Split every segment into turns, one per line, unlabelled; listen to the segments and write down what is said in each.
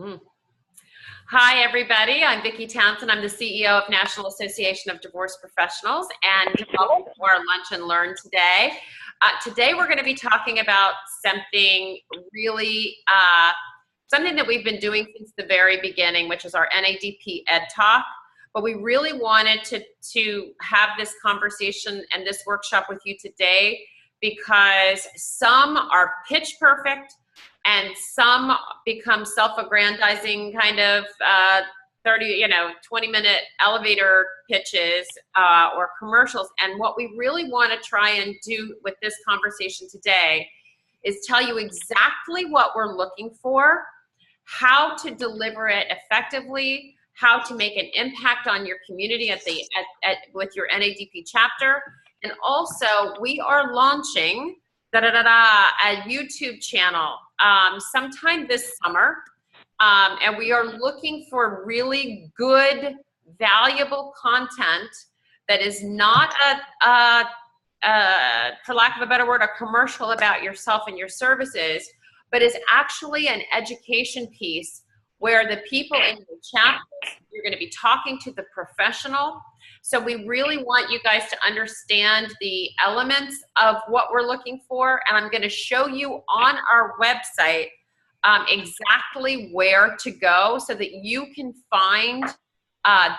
Mm. Hi, everybody. I'm Vicki Townsend. I'm the CEO of National Association of Divorce Professionals, and welcome to our Lunch and Learn today. Today, we're going to be talking about something really, something that we've been doing since the very beginning, which is our NADP EdTalk. But we really wanted to have this conversation and this workshop with you today because some are pitch perfect, and some become self-aggrandizing kind of 20-minute elevator pitches or commercials. And what we really want to try and do with this conversation today is tell you exactly what we're looking for, how to deliver it effectively, how to make an impact on your community with your NADP chapter. And also, we are launching a YouTube channel sometime this summer, and we are looking for really good, valuable content that is not for lack of a better word, a commercial about yourself and your services, but is actually an education piece where the people in the chapters, you're going to be talking to the professional. So we really want you guys to understand the elements of what we're looking for. And I'm going to show you on our website exactly where to go so that you can find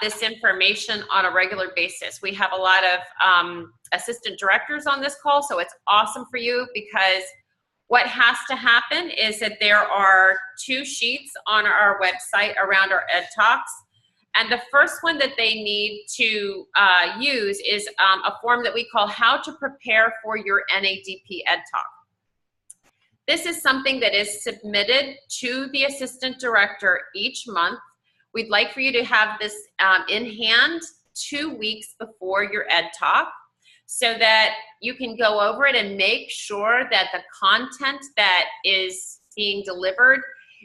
this information on a regular basis. We have a lot of assistant directors on this call, so it's awesome for you because what has to happen is that there are 2 sheets on our website around our Ed Talks. And the first one that they need to use is a form that we call How to Prepare for Your NADP Ed Talk. This is something that is submitted to the assistant director each month. We'd like for you to have this in hand 2 weeks before your Ed Talk so that you can go over it and make sure that the content that is being delivered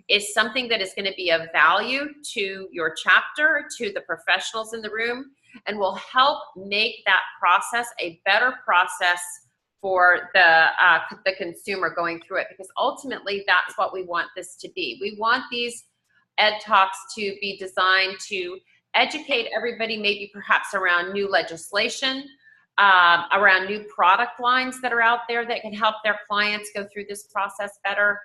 is something that is going to be of value to your chapter, to the professionals in the room, and will help make that process a better process for the consumer going through it, because ultimately that's what we want this to be. We want these Ed Talks to be designed to educate everybody, maybe perhaps around new legislation, around new product lines that are out there that can help their clients go through this process better,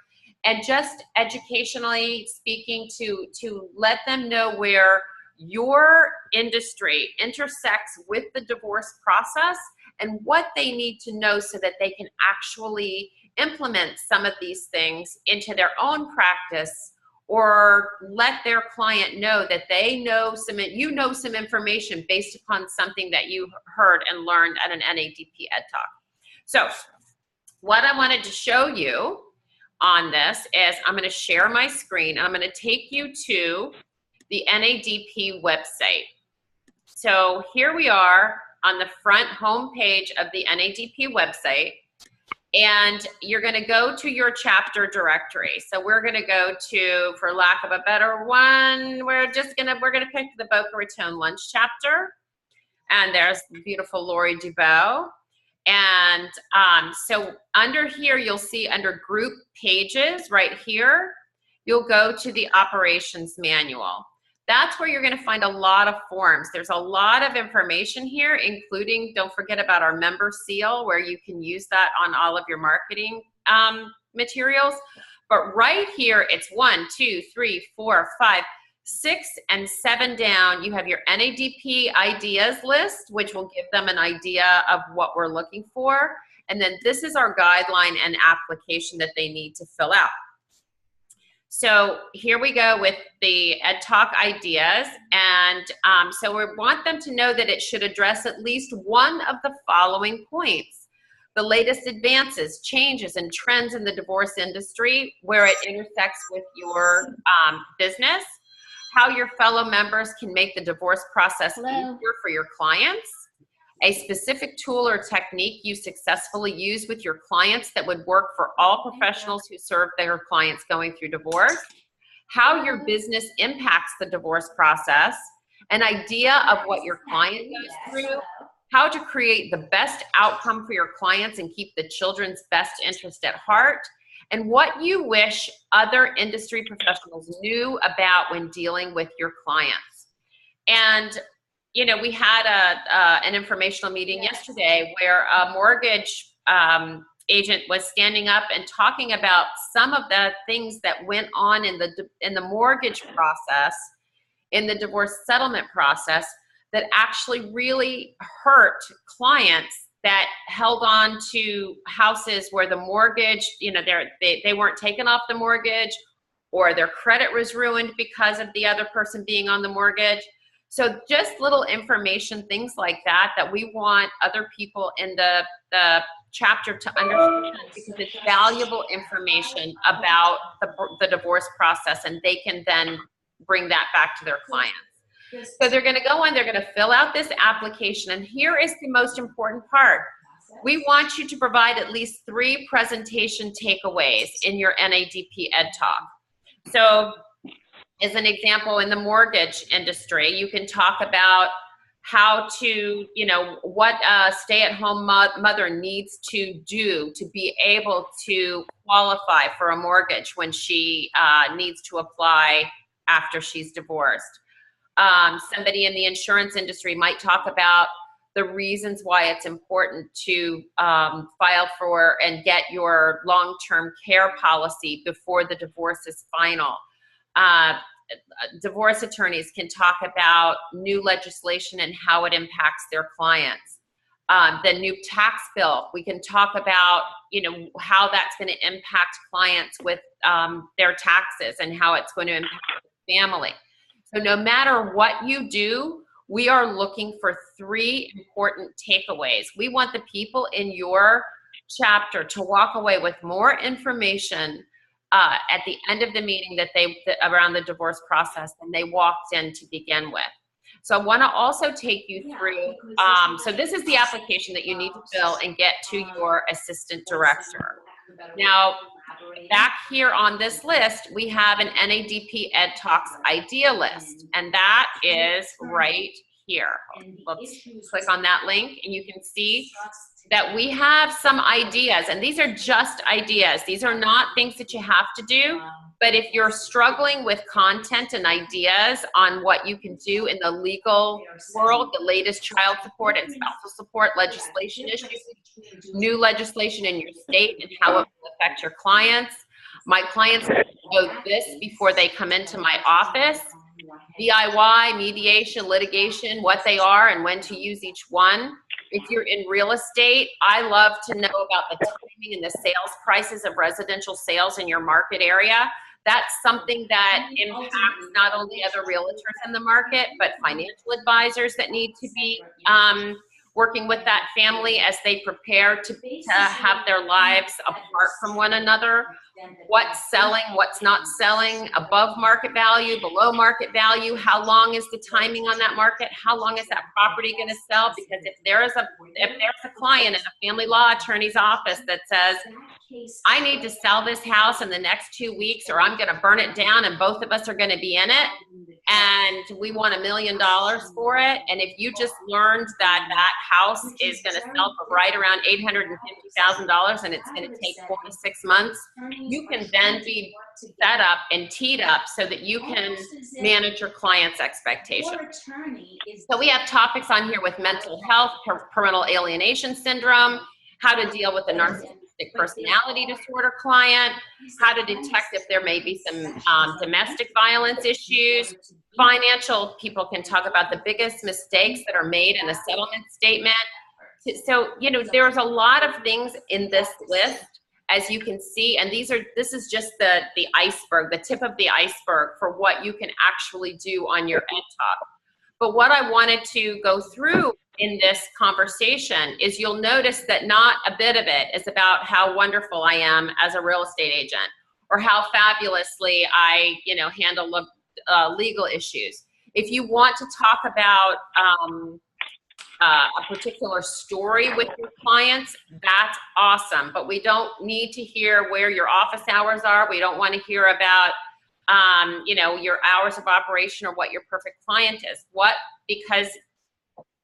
and just educationally speaking to let them know where your industry intersects with the divorce process and what they need to know so that they can actually implement some of these things into their own practice, or let their client know that they know some information based upon something that you heard and learned at an NADP Ed Talk. So what I wanted to show you on this is I'm going to share my screen and I'm going to take you to the NADP website. So here we are on the front home page of the NADP website, and you're going to go to your chapter directory. So we're going to go to, for lack of a better one, we're going to pick the Boca Raton Lunch chapter, and there's the beautiful Lori Dubois. And so under here, you'll see under group pages right here, you'll go to the operations manual. That's where you're going to find a lot of forms. There's a lot of information here, including, don't forget about our member seal, where you can use that on all of your marketing materials. But right here, it's 1, 2, 3, 4, 5, 6, and 7 down. You have your NADP ideas list, which will give them an idea of what we're looking for. And then this is our guideline and application that they need to fill out. So here we go with the Ed Talk ideas. And so we want them to know that it should address at least one of the following points: the latest advances, changes, and trends in the divorce industry, where it intersects with your business, how your fellow members can make the divorce process easier for your clients, a specific tool or technique you successfully use with your clients that would work for all professionals who serve their clients going through divorce, how your business impacts the divorce process, an idea of what your client goes through, how to create the best outcome for your clients and keep the children's best interest at heart, and what you wish other industry professionals knew about when dealing with your clients. And you know, we had an informational meeting yesterday where a mortgage agent was standing up and talking about some of the things that went on in the mortgage process, in the divorce settlement process, that actually really hurt clients that held on to houses where the mortgage, you know, they weren't taken off the mortgage, or their credit was ruined because of the other person being on the mortgage. So just little information, things like that, that we want other people in the chapter to understand, because it's valuable information about the divorce process, and they can then bring that back to their clients. So they're going to go on, they're going to fill out this application, and here is the most important part. We want you to provide at least 3 presentation takeaways in your NADP EdTalk. So as an example, in the mortgage industry, you can talk about how to, you know, what a stay-at-home mother needs to do to be able to qualify for a mortgage when she needs to apply after she's divorced. Somebody in the insurance industry might talk about the reasons why it's important to file for and get your long-term care policy before the divorce is final. Divorce attorneys can talk about new legislation and how it impacts their clients. The new tax bill, we can talk about, you know, how that's going to impact clients with their taxes and how it's going to impact the family. So no matter what you do, we are looking for 3 important takeaways. We want the people in your chapter to walk away with more information at the end of the meeting around the divorce process than they walked in to begin with. So I want to also take you through, so this is the application that you need to fill and get to your assistant director. Now, back here on this list, we have an NADP EdTalks idea list, and that is right here. Let's click on that link, and you can see that we have some ideas, and these are just ideas. These are not things that you have to do, but if you're struggling with content and ideas on what you can do in the legal world, the latest child support and spousal support legislation issues, new legislation in your state and how it will affect your clients. My clients know this before they come into my office. DIY, mediation, litigation, what they are and when to use each one. If you're in real estate, I love to know about the timing and the sales prices of residential sales in your market area. That's something that impacts not only other realtors in the market, but financial advisors that need to be working with that family as they prepare to have their lives apart from one another. What's selling, what's not selling, above market value, below market value, how long is the timing on that market, how long is that property going to sell? Because if there's a client in a family law attorney's office that says, I need to sell this house in the next 2 weeks or I'm going to burn it down and both of us are going to be in it, and we want $1 million for it, and if you just learned that that house is going to sell for right around $850,000 and it's going to take 4 to 6 months, you can then be set up and teed up so that you can manage your client's expectations. So we have topics on here with mental health, parental alienation syndrome, how to deal with a narcissistic personality disorder client, how to detect if there may be some domestic violence issues. Financial people can talk about the biggest mistakes that are made in a settlement statement. So, you know, there's a lot of things in this list, as you can see, and this is just the iceberg, the tip of the iceberg for what you can actually do on your EdTalk. But what I wanted to go through in this conversation is you'll notice that not a bit of it is about how wonderful I am as a real estate agent or how fabulously I, you know, handle legal issues. If you want to talk about a particular story with your clients, that's awesome. But we don't need to hear where your office hours are. We don't want to hear about, you know, your hours of operation or what your perfect client is. Because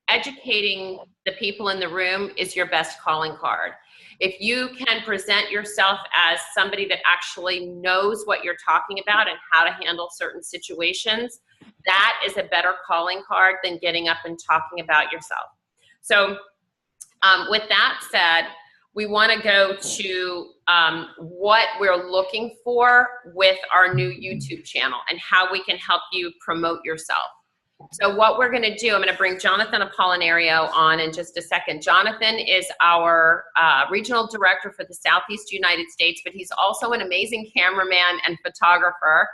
educating the people in the room is your best calling card. If you can present yourself as somebody that actually knows what you're talking about and how to handle certain situations, that is a better calling card than getting up and talking about yourself. So with that said, we want to go to what we're looking for with our new YouTube channel and how we can help you promote yourself. So what we're going to do, I'm going to bring Jonathan Apollinario on in just a second. Jonathan is our regional director for the Southeast United States, but he's also an amazing cameraman and photographer.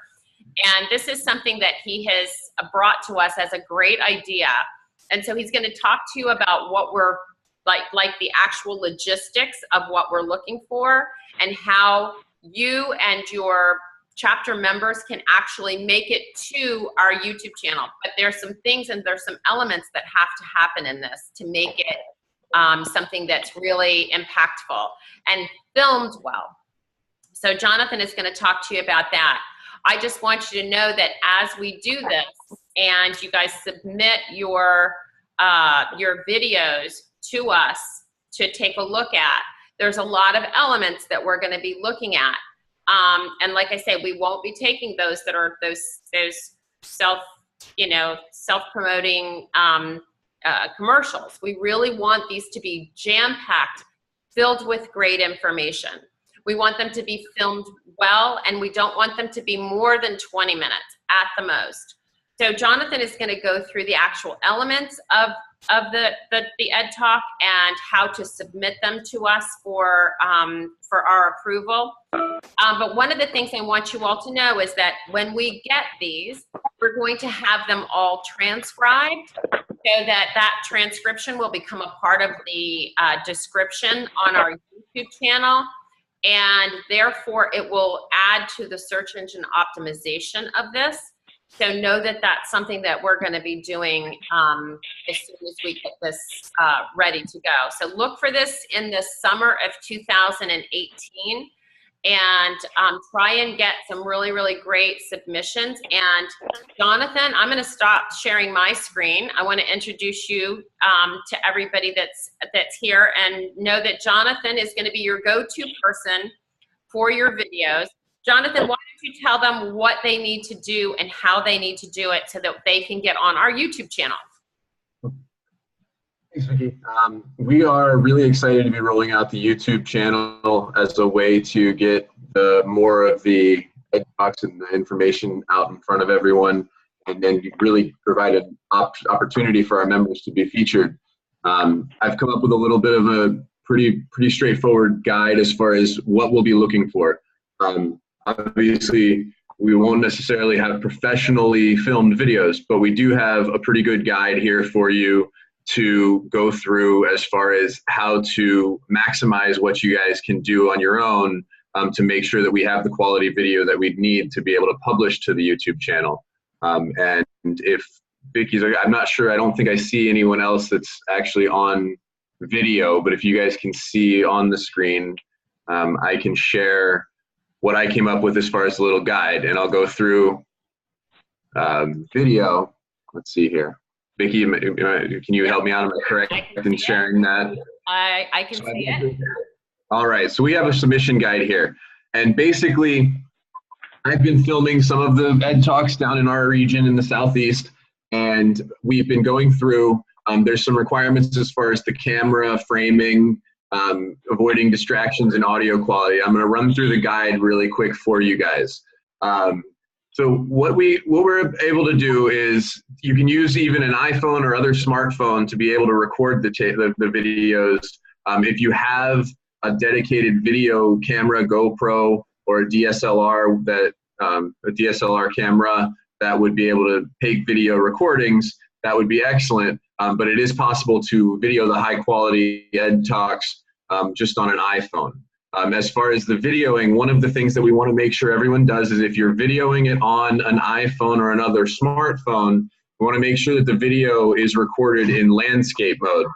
And this is something that he has brought to us as a great idea. And so he's going to talk to you about what we're like the actual logistics of what we're looking for and how you and your chapter members can actually make it to our YouTube channel. But there's some things and there's some elements that have to happen in this to make it something that's really impactful and filmed well. So Jonathan is going to talk to you about that. I just want you to know that as we do this and you guys submit your videos to us to take a look at, there's a lot of elements that we're going to be looking at. And like I say, we won't be taking those that are those self-promoting commercials. We really want these to be jam-packed, filled with great information. We want them to be filmed well, and we don't want them to be more than 20 minutes at the most. So Jonathan is going to go through the actual elements of the EdTalk and how to submit them to us for our approval. But one of the things I want you all to know is that when we get these, we're going to have them all transcribed so that that transcription will become a part of the description on our YouTube channel. And therefore, it will add to the search engine optimization of this. So know that that's something that we're going to be doing as soon as we get this ready to go. So look for this in the summer of 2018 and try and get some really, really great submissions. And Jonathan, I'm going to stop sharing my screen. I want to introduce you to everybody that's here, and know that Jonathan is going to be your go-to person for your videos. Jonathan, why don't you tell them what they need to do and how they need to do it so that they can get on our YouTube channel?
Thanks, Vicki. We are really excited to be rolling out the YouTube channel as a way to get more of the EdTalks and the information out in front of everyone, and then really provide an opportunity for our members to be featured. I've come up with a little bit of a pretty straightforward guide as far as what we'll be looking for. Obviously, we won't necessarily have professionally filmed videos, but we do have a pretty good guide here for you to go through as far as how to maximize what you guys can do on your own to make sure that we have the quality video that we need to be able to publish to the YouTube channel. And if Vicki's, I'm not sure, I don't think I see anyone else that's actually on video, but if you guys can see on the screen, I can share what I came up with as far as a little guide, and I'll go through video. Let's see here. Vicki, can you help me out? Am I correct in sharing that?
I can see it.
All right, so we have a submission guide here. And basically, I've been filming some of the EdTalks down in our region in the Southeast, and we've been going through, there's some requirements as far as the camera framing, avoiding distractions and audio quality. I'm going to run through the guide really quick for you guys. So what we're able to do is you can use even an iPhone or other smartphone to be able to record the videos. If you have a dedicated video camera, GoPro, or a DSLR a DSLR camera that would be able to take video recordings, that would be excellent. But it is possible to video the high quality EdTalks just on an iPhone. As far as the videoing, one of the things that we want to make sure everyone does is if you're videoing it on an iPhone or another smartphone, we want to make sure that the video is recorded in landscape mode,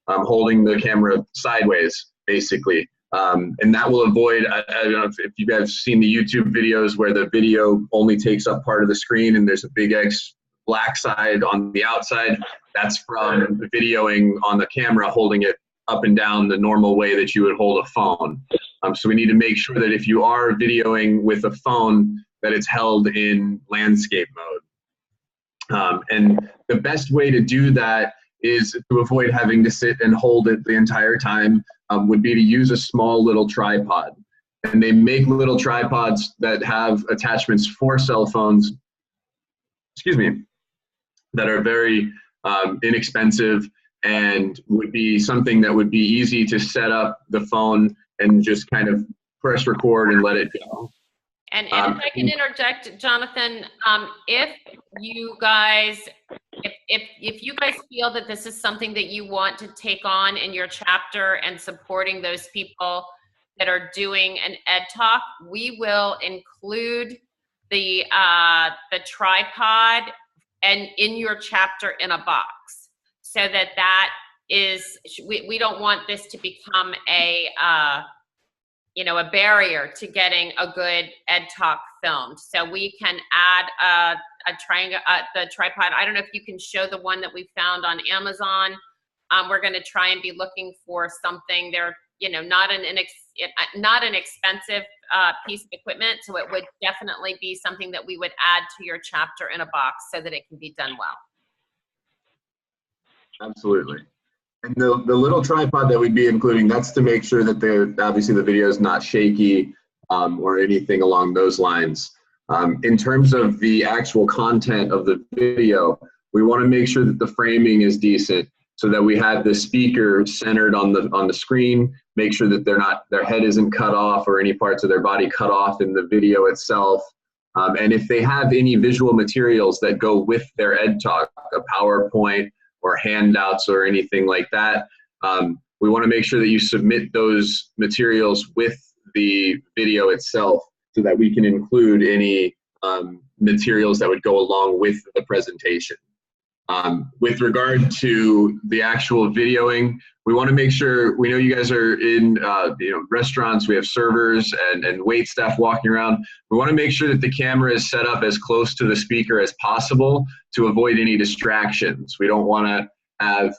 holding the camera sideways, basically. And that will avoid, I don't know if you guys have seen the YouTube videos where the video only takes up part of the screen and there's a big X black side on the outside. That's from videoing on the camera, holding it up and down the normal way that you would hold a phone. So we need to make sure that if you are videoing with a phone, that it's held in landscape mode. And the best way to do that is to avoid having to sit and hold it the entire time, would be to use a small little tripod. And they make little tripods that have attachments for cell phones, that are very inexpensive and would be something that would be easy to set up the phone and just kind of press record and let it go.
And if I can interject, Jonathan, if you guys feel that this is something that you want to take on in your chapter and supporting those people that are doing an EdTalk, we will include the tripod and in your chapter in a box, so that is, we don't want this to become a barrier to getting a good EdTalk filmed. So we can add the tripod. I don't know if you can show the one that we found on Amazon. We're going to try and be looking for something there, not an expensive piece of equipment. So it would definitely be something that we would add to your chapter in a box so that it can be done well.
Absolutely. And the little tripod that we'd be including, that's to make sure that obviously the video is not shaky or anything along those lines. In terms of the actual content of the video, we want to make sure that the framing is decent, so that we have the speaker centered on the screen, make sure that their head isn't cut off or any parts of their body cut off in the video itself. And if they have any visual materials that go with their EdTalk, a PowerPoint or handouts or anything like that, we want to make sure that you submit those materials with the video itself, so that we can include any materials that would go along with the presentation. With regard to the actual videoing, we want to make sure, we know you guys are in restaurants, we have servers and wait staff walking around. We want to make sure that the camera is set up as close to the speaker as possible to avoid any distractions. We don't want to have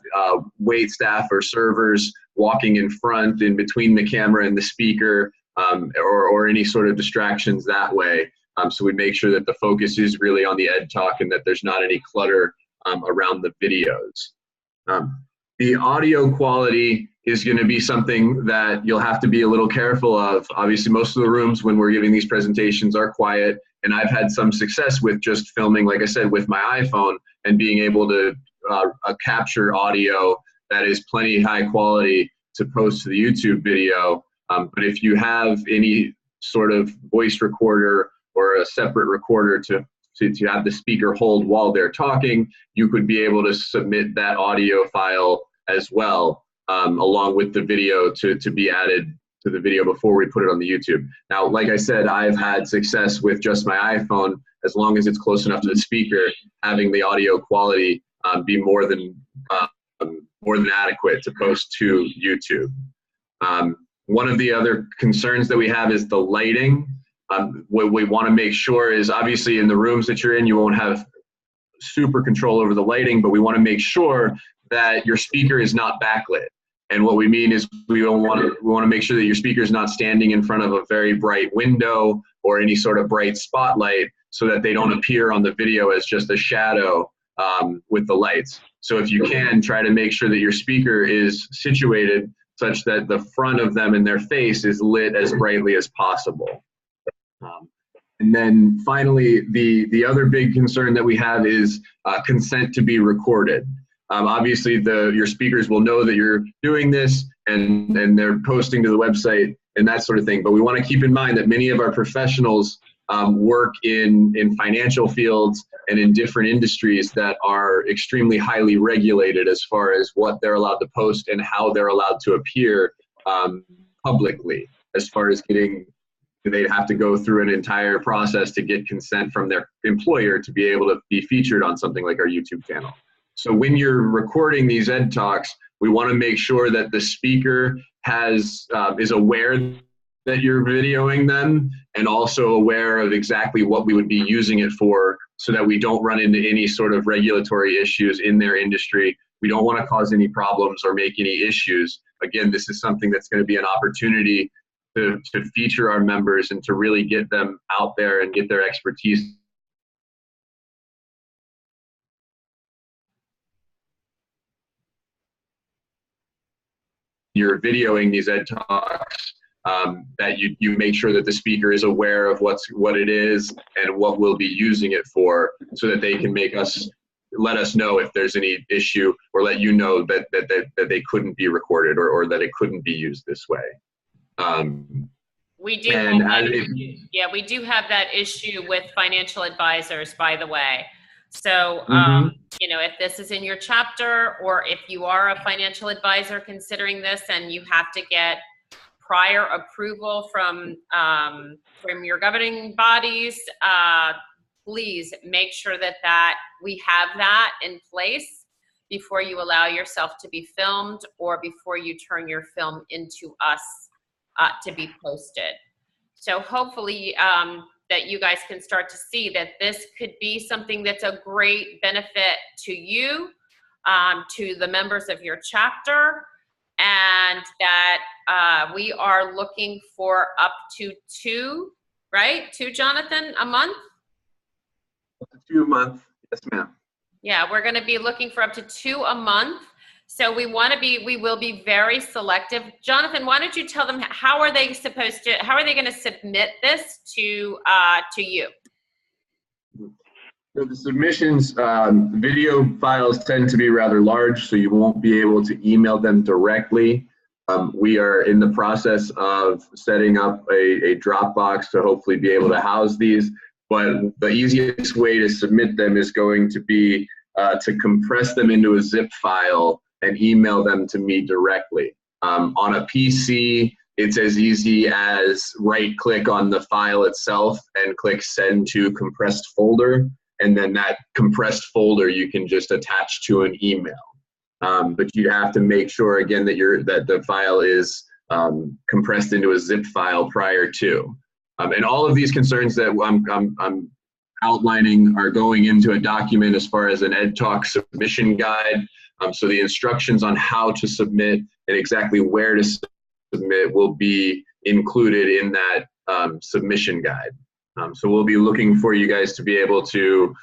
wait staff or servers walking in front, in between the camera and the speaker, or any sort of distractions that way. So we make sure that the focus is really on the EdTalk and that there's not any clutter around the videos. The audio quality is going to be something that you'll have to be a little careful of. Obviously, most of the rooms when we're giving these presentations are quiet, and I've had some success with just filming, like I said, with my iPhone and being able to capture audio that is plenty high quality to post to the YouTube video. But if you have any sort of voice recorder or a separate recorder to have the speaker hold while they're talking, you could be able to submit that audio file as well, along with the video to be added to the video before we put it on the YouTube. Now, like I said, I've had success with just my iPhone, as long as it's close enough to the speaker, having the audio quality be more than adequate to post to YouTube. One of the other concerns that we have is the lighting. What we want to make sure is, obviously in the rooms that you're in, you won't have super control over the lighting, but we want to make sure that your speaker is not backlit. And what we mean is we want to make sure that your speaker is not standing in front of a very bright window or any sort of bright spotlight, so that they don't appear on the video as just a shadow with the lights. So if you can, try to make sure that your speaker is situated such that the front of them and their face is lit as brightly as possible. And then finally, the other big concern that we have is consent to be recorded. Obviously, your speakers will know that you're doing this, and they're posting to the website and that sort of thing. But we want to keep in mind that many of our professionals work in financial fields and in different industries that are extremely highly regulated as far as what they're allowed to post and how they're allowed to appear publicly. As far as they'd have to go through an entire process to get consent from their employer to be able to be featured on something like our YouTube channel. So when you're recording these EdTalks, we want to make sure that the speaker is aware that you're videoing them, and also aware of exactly what we would be using it for, so that we don't run into any sort of regulatory issues in their industry. We don't want to cause any problems or make any issues. again, this is something that's going to be an opportunity to feature our members and to really get them out there and get their expertise. You're videoing these ed talks, that you make sure that the speaker is aware of what it is and what we'll be using it for, so that they can let us know if there's any issue, or let you know that they couldn't be recorded, or that it couldn't be used this way.
We do have that issue. Yeah, we do have that issue with financial advisors, by the way. So, you know, if this is in your chapter, or if you are a financial advisor considering this and you have to get prior approval from your governing bodies, please make sure that we have that in place before you allow yourself to be filmed, or before you turn your film into us to be posted. So hopefully that you guys can start to see that this could be something that's a great benefit to you, to the members of your chapter, and that we are looking for up to two, Jonathan, a month?
Up to 2 a month, yes ma'am.
Yeah, we're gonna be looking for up to 2 a month. So we will be very selective. Jonathan, why don't you tell them how are they gonna submit this to you?
So the submissions, video files tend to be rather large, so you won't be able to email them directly. We are in the process of setting up a Dropbox to hopefully be able to house these, but the easiest way to submit them is going to be to compress them into a zip file and email them to me directly. On a PC, it's as easy as right-click on the file itself and click Send to Compressed Folder, and then that compressed folder you can just attach to an email. But you have to make sure, again, that the file is compressed into a zip file prior to. And all of these concerns that I'm outlining are going into a document as far as an EdTalk submission guide. So the instructions on how to submit and exactly where to submit will be included in that submission guide. So we'll be looking for you guys to be able to,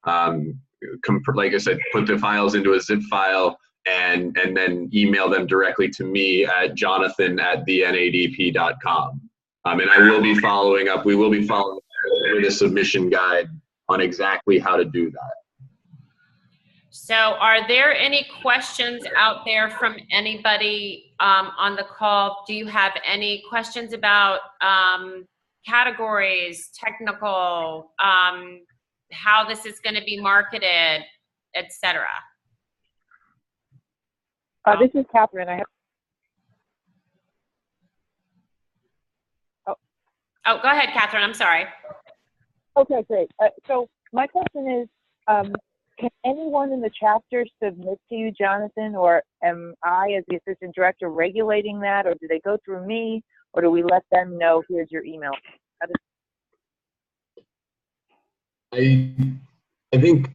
like I said, put the files into a zip file and then email them directly to me at jonathan@thenadp.com. And I will be following up. We will be following up with a submission guide on exactly how to do that.
So are there any questions out there from anybody on the call? Do you have any questions about categories, technical, how this is going to be marketed, etc.?
This is Catherine.
Oh, go ahead, Catherine. I'm sorry.
Okay, great. So my question is, can anyone in the chapter submit to you, Jonathan, or am I, as the assistant director, regulating that, or do they go through me, or do we let them know, here's your email?
I think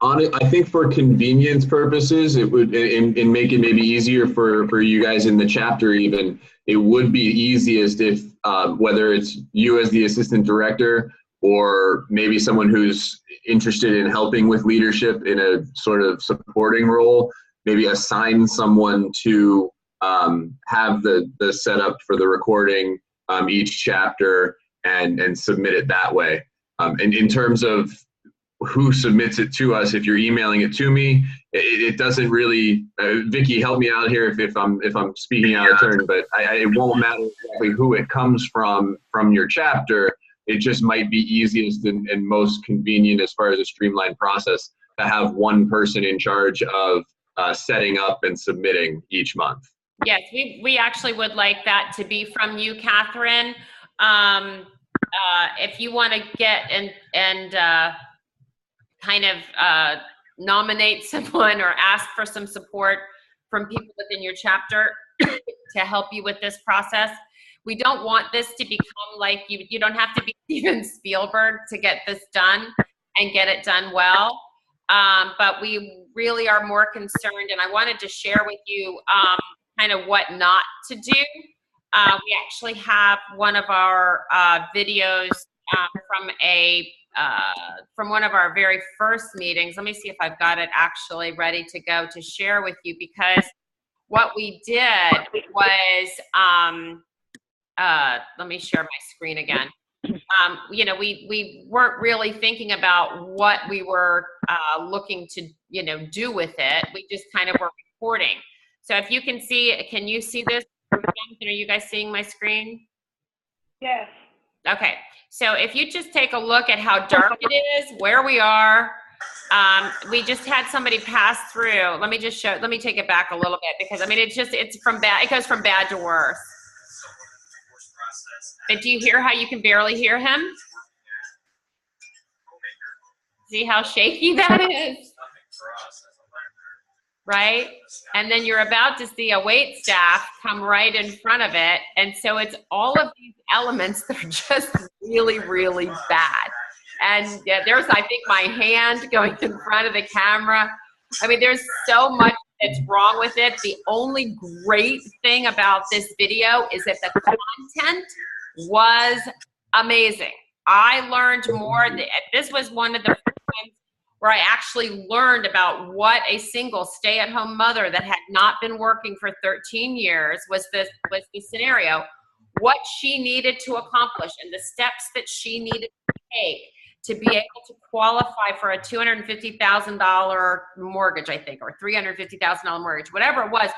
for convenience purposes, it would, and make it maybe easier for you guys in the chapter even, it would be easiest if, whether it's you as the assistant director, or maybe someone who's interested in helping with leadership in a sort of supporting role, maybe assign someone to have the setup for the recording each chapter and submit it that way. And in terms of who submits it to us, if you're emailing it to me, it doesn't really, Vicky, help me out here if I'm speaking out of turn, but it won't matter exactly who it comes from your chapter. It just might be easiest and most convenient as far as a streamlined process to have one person in charge of setting up and submitting each month.
Yes, we actually would like that to be from you, Catherine. If you want to get and kind of nominate someone or ask for some support from people within your chapter to help you with this process. We don't want this to become like you don't have to be Steven Spielberg to get this done and get it done well. But we really are more concerned, and I wanted to share with you kind of what not to do. We actually have one of our videos from one of our very first meetings. Let me see if I've got it actually ready to go to share with you, because what we did was, let me share my screen again. You know, we weren't really thinking about what we were looking to, you know, do with it. We just kind of were recording. So if you can see, can you see this? Are you guys seeing my screen?
Yes.
Okay. So if you just take a look at how dark it is, where we are, we just had somebody pass through. Let me just show, let me take it back a little bit, because I mean, it's from bad, it goes from bad to worse. But do you hear how you can barely hear him? See how shaky that is? Right? And then you're about to see a wait staff come right in front of it. And so it's all of these elements that are just really, really bad. And yeah, there's, I think, my hand going in front of the camera. I mean, there's so much that's wrong with it. The only great thing about this video is that the content was amazing. I learned more. This was one of the first times where I actually learned about what a single stay-at-home mother that had not been working for 13 years was the scenario, what she needed to accomplish and the steps that she needed to take to be able to qualify for a $250,000 mortgage, I think, or $350,000 mortgage, whatever it was.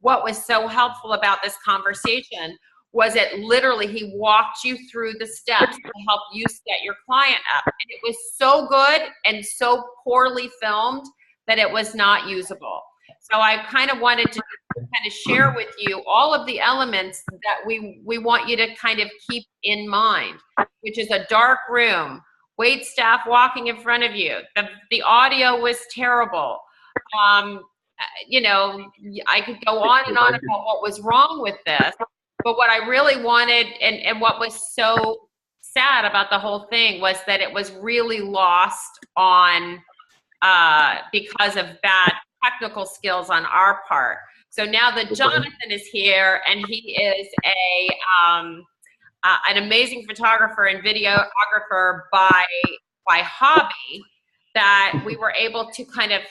What was so helpful about this conversation was it literally, he walked you through the steps to help you set your client up. And it was so good and so poorly filmed that it was not usable. So I kind of wanted to kind of share with you all of the elements that we want you to kind of keep in mind, which is a dark room, wait staff walking in front of you. The audio was terrible. You know, I could go on and on about what was wrong with this. But what I really wanted, and what was so sad about the whole thing, was that it was really lost on because of bad technical skills on our part. So now that Jonathan is here, and he is an amazing photographer and videographer by hobby, that we were able to kind of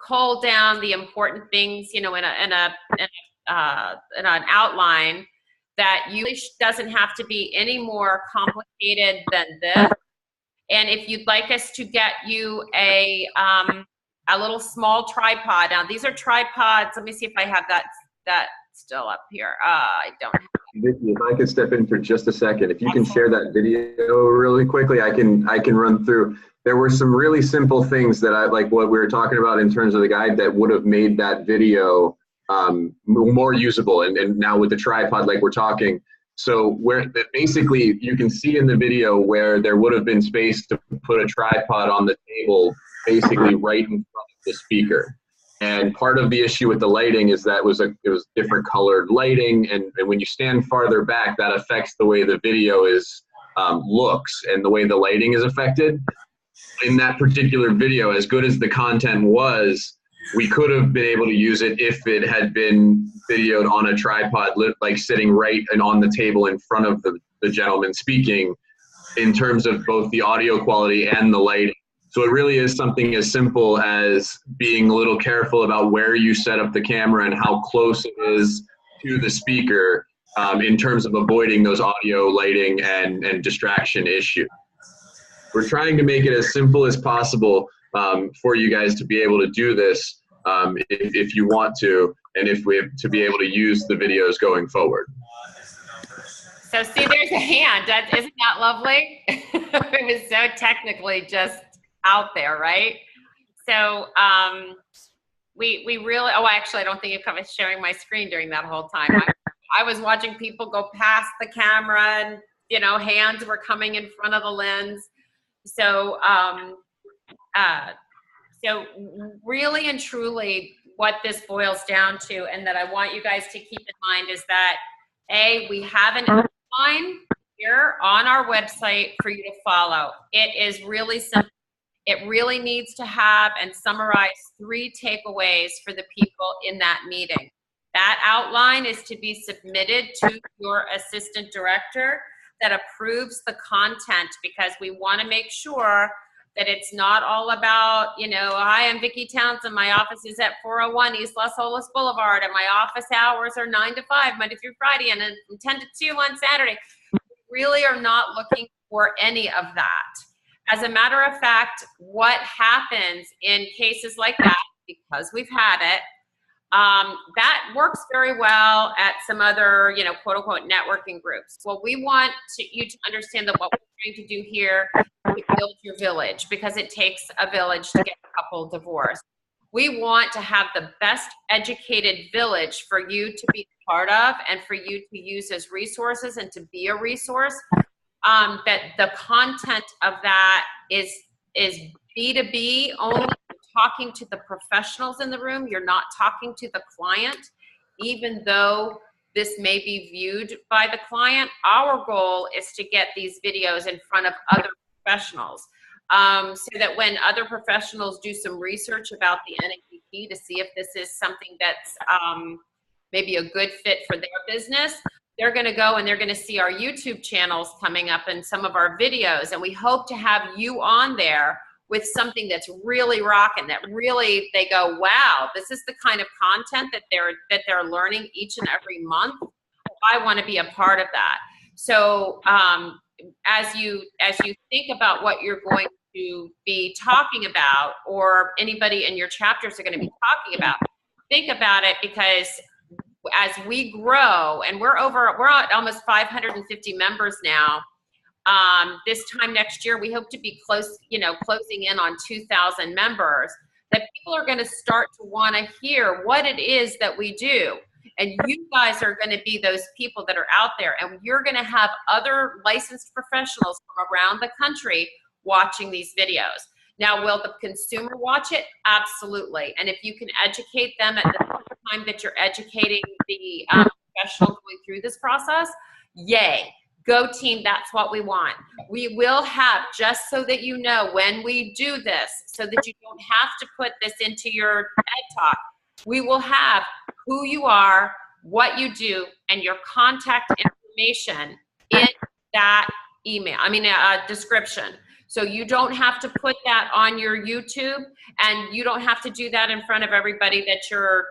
cull down the important things, you know, in an outline that usually doesn't have to be any more complicated than this. And if you'd like us to get you a little small tripod. Now these are tripods. Let me see if I have that still up here. I don't have it.
Vicki, if I could step in for just a second, if you can share that video really quickly, I can run through. There were some really simple things that I like what we were talking about in terms of the guide that would have made that video more usable, and now with the tripod like we're talking, so where basically you can see in the video where there would have been space to put a tripod on the table basically right in front of the speaker. And part of the issue with the lighting is that it was different colored lighting, and when you stand farther back, that affects the way the video is looks and the way the lighting is affected. In that particular video, as good as the content was, we could have been able to use it if it had been videoed on a tripod, like sitting right and on the table in front of the gentleman speaking, in terms of both the audio quality and the lighting. So it really is something as simple as being a little careful about where you set up the camera and how close it is to the speaker in terms of avoiding those audio, lighting, and distraction issues. We're trying to make it as simple as possible for you guys to be able to do this if you want to, and if we have to be able to use the videos going forward.
So see, there's a hand. Isn't that lovely? It was so technically just out there, right? So we really, oh, actually, I don't think I was sharing my screen during that whole time. I was watching people go past the camera, and, you know, hands were coming in front of the lens. So, so really and truly what this boils down to, and that I want you guys to keep in mind, is that we have an outline here on our website for you to follow. It is really simple. It really needs to have and summarize 3 takeaways for the people in that meeting. That outline is to be submitted to your assistant director that approves the content, because we want to make sure that it's not all about, you know, hi, I'm Vicki Townsend. My office is at 401 East Las Olas Boulevard, and my office hours are 9 to 5, Monday through Friday, and then from 10 to 2 on Saturday. We really are not looking for any of that. As a matter of fact, what happens in cases like that, because we've had it, that works very well at some other, you know, quote unquote networking groups. Well, we want you to understand that what we're trying to do here is build your village, because it takes a village to get a couple divorced. We want to have the best educated village for you to be part of and for you to use as resources and to be a resource. That the content of that is B2B only. Talking to the professionals in the room. You're not talking to the client, even though this may be viewed by the client. Our goal is to get these videos in front of other professionals, so that when other professionals do some research about the NADP to see if this is something that's maybe a good fit for their business, they're going to go and they're going to see our YouTube channels coming up and some of our videos. And we hope to have you on there with something that's really rocking, that really they go, wow, this is the kind of content that they're learning each and every month. I want to be a part of that. So as you think about what you're going to be talking about, or anybody in your chapters are going to be talking about, think about it, because as we grow, and we're at almost 550 members now. This time next year, we hope to be closing in on 2,000 members, that people are going to start to want to hear what it is that we do. And you guys are going to be those people that are out there, and you're going to have other licensed professionals from around the country watching these videos. Now, will the consumer watch it? Absolutely. And if you can educate them at the time that you're educating the professional going through this process, yay. Go team, that's what we want. We will have, just so that you know, when we do this, so that you don't have to put this into your EdTalk, we will have who you are, what you do, and your contact information in that email, description. So you don't have to put that on your YouTube, and you don't have to do that in front of everybody that you're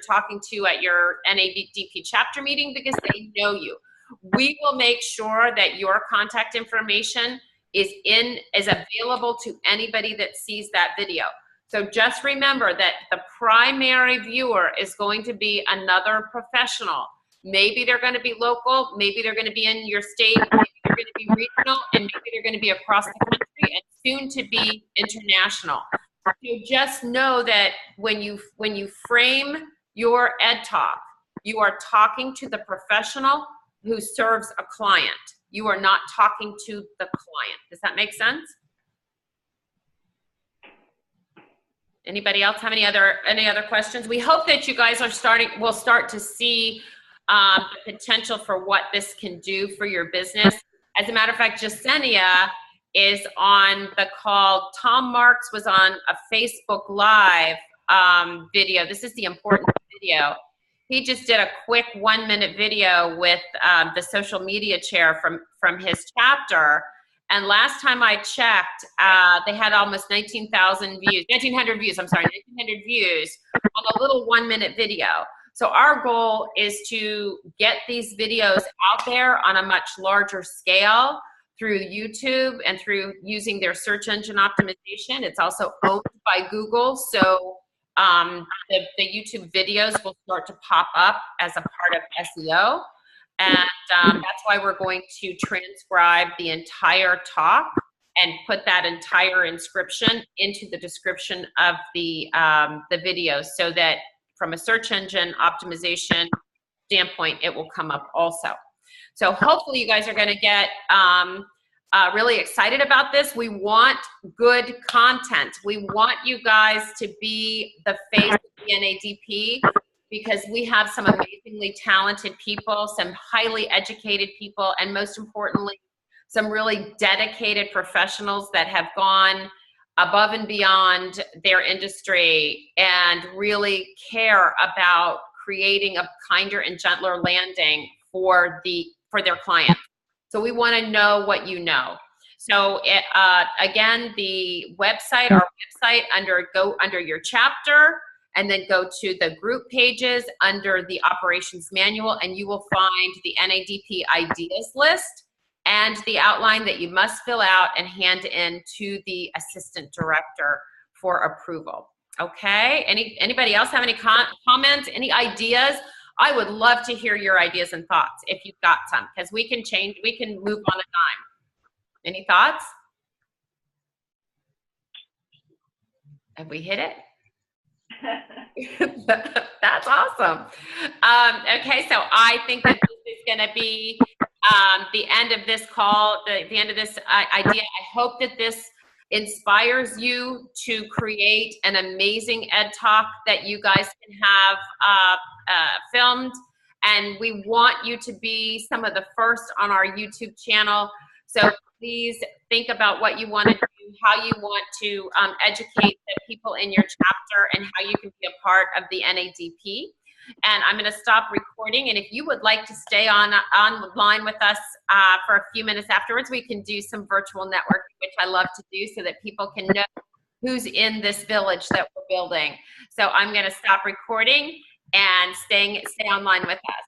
talking to at your NADP chapter meeting, because they know you. We will make sure that your contact information is available to anybody that sees that video. So just remember that the primary viewer is going to be another professional. Maybe they're going to be local, maybe they're going to be in your state, maybe they're going to be regional, and maybe they're going to be across the country and soon to be international. So just know that when you frame your EdTalk, you are talking to the professional who serves a client. You are not talking to the client. Does that make sense? Anybody else have any other questions? We hope that you guys will start to see the potential for what this can do for your business. As a matter of fact, Jasenia is on the call. Tom Marks was on a Facebook Live video. This is the important video. He just did a quick 1-minute video with the social media chair from his chapter. And last time I checked, they had almost 19,000 views, 1,900 views, I'm sorry, 1,900 views on a little 1-minute video. So our goal is to get these videos out there on a much larger scale through YouTube and through using their search engine optimization. It's also owned by Google, so the YouTube videos will start to pop up as a part of SEO. And that's why we're going to transcribe the entire talk and put that entire inscription into the description of the video, so that from a search engine optimization standpoint, it will come up also. So hopefully you guys are going to get really excited about this. We want good content. We want you guys to be the face of the NADP, because we have some amazingly talented people, some highly educated people, and most importantly, some really dedicated professionals that have gone above and beyond their industry and really care about creating a kinder and gentler landing for their clients. So we want to know what you know. So again, the website, our website, go under your chapter, and then go to the group pages under the operations manual, and you will find the NADP ideas list and the outline that you must fill out and hand in to the assistant director for approval. Okay, anybody else have any comments, any ideas? I would love to hear your ideas and thoughts if you've got some, because we can move on a dime. Any thoughts? Have we hit it? That's awesome. Okay, so I think that this is going to be the end of this call, the end of this idea. I hope that this inspires you to create an amazing EdTalk that you guys can have filmed. And we want you to be some of the first on our YouTube channel. So please think about what you want to do, how you want to educate the people in your chapter, and how you can be a part of the NADP. And I'm going to stop recording. And if you would like to stay online with us for a few minutes afterwards, we can do some virtual networking, which I love to do, so that people can know who's in this village that we're building. So I'm going to stop recording and stay online with us.